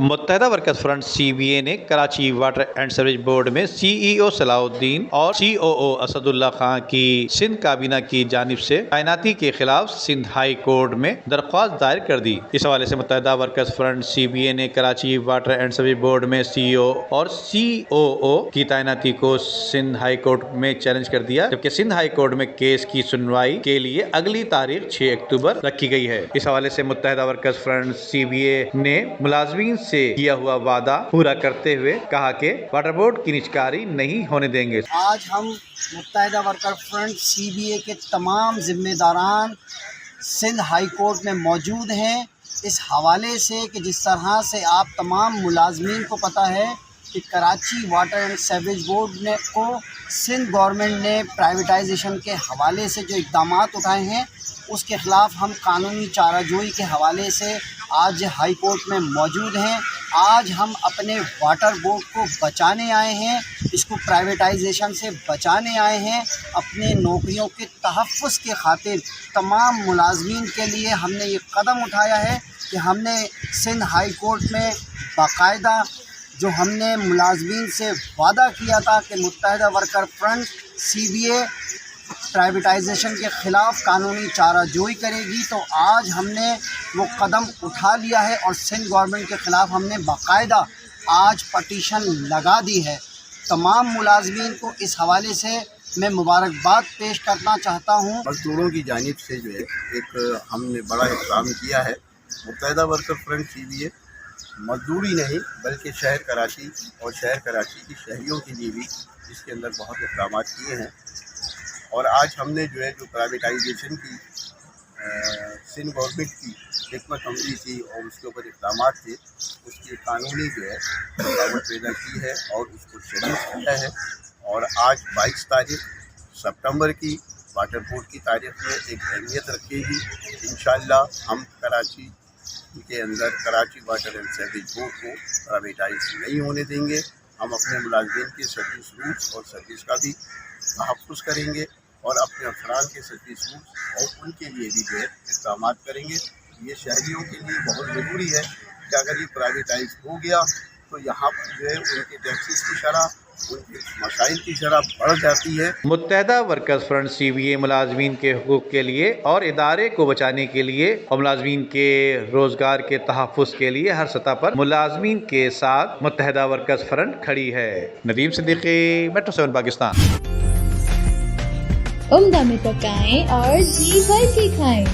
متحدہ workers front CBA نے Karachi water and sewerage board میں CEO صلاح الدین اور COO اسد اللہ خان کی سندھ کابینہ کی جانب سے تعیناتی کے خلاف سندھ ہائی کورٹ میں درخواست دائر کر دی۔ اس حوالے سے متحدہ ورکرز فرنٹ CBA نے Karachi water and sewerage board میں CEO اور COO کی تعیناتی کو سندھ ہائی کورٹ میں چیلنج کر دیا، جبکہ سندھ ہائی کورٹ میں کیس کی سنوائی کے لیے اگلی تاریخ 6 اکتوبر رکھی گئی ہے۔ اس حوالے سے متحدہ ورکرز فرنٹ CBA نے ملازمین سے کیا ہوا وعدہ پورا کرتے ہوئے کہا کہ واٹر بورڈ کی نجکاری نہیں ہونے دیں گے۔ آج ہم متحدہ ورکر فرنٹ CBA کے تمام ذمہ داران سندھ ہائی کورٹ میں موجود ہیں، اس حوالے سے کہ جس طرح سے آپ تمام ملازمین کو پتہ ہے کہ Karachi water and sewerage board کو سندھ گورنمنٹ نے پرائیویٹائزیشن کے حوالے سے جو اقدامات اٹھائے ہیں اس کے خلاف ہم قانونی چارہ جوئی کے حوالے سے آج ہائی کورٹ میں موجود ہیں۔ آج ہم اپنے واٹر بورڈ کو بچانے آئے ہیں، اس کو پرائیویٹائزیشن سے بچانے آئے ہیں، اپنے نوکریوں کے تحفظ کے خاطر تمام ملازمین کے لیے ہم نے یہ قدم اٹھایا ہے کہ ہم نے سندھ ہائی کورٹ میں باقاعدہ جو ہم نے ملازمین سے وعدہ کیا تھا کہ متحدہ ورکر فرنٹ CBA پرائیویٹائزیشن کے خلاف قانونی چارہ جوئی کرے گی، تو آج ہم نے وہ قدم اٹھا لیا ہے اور سندھ گورنمنٹ کے خلاف ہم نے باقاعدہ آج پٹیشن لگا دی ہے۔ تمام ملازمین کو اس حوالے سے میں مبارکباد پیش کرنا چاہتا ہوں۔ مزدوروں کی جانب سے جو ہے ایک ہم نے بڑا اقدام کیا ہے۔ متحدہ ورکر فرنٹ CBA مزدوری نہیں بلکہ شہر کراچی اور شہر کراچی کی شہریوں کے لیے بھی اس کے اندر بہت اقدامات کیے ہیں، اور آج ہم نے جو ہے جو پرائیویٹائزیشن کی سندھ گورنمنٹ کی حکمت عملی تھی اور اس کے اوپر اقدامات تھے، اس کی قانونی جو ہے رکاوٹ پیدا کی ہے اور اس کو چیلنج کیا ہے، اور آج 22 تاریخ سپتمبر کی واٹر بورڈ کی تاریخ میں ایک اہمیت رکھے گی۔ انشاءاللہ ہم کراچی کے اندر Karachi water and sewerage board کو پرائیویٹائز نہیں ہونے دیں گے۔ ہم اپنے ملازمین کے سروس روٹس اور سروس کا بھی تحفظ کریں گے اور اپنے افراد کے سروس روٹس اور ان کے لیے بھی جو ہے اقدامات کریں گے۔ یہ شہریوں کے لیے بہت ضروری ہے کہ اگر یہ پرائیویٹائز ہو گیا تو یہاں پر جو ہے ان کے ٹیکسز کی شرح، ان کے مسائل کی شرح بڑھ جاتی ہے۔ متحدہ ورکرز فرنٹ CBA ملازمین کے حقوق کے لیے اور ادارے کو بچانے کے لیے اور ملازمین کے روزگار کے تحفظ کے لیے ہر سطح پر ملازمین کے ساتھ متحدہ ورکرز فرنٹ کھڑی ہے۔ ندیم صدیقی، میٹرو 7 پاکستان۔ عمدہ میں پکائیں اور جی بھر کے کھائیں۔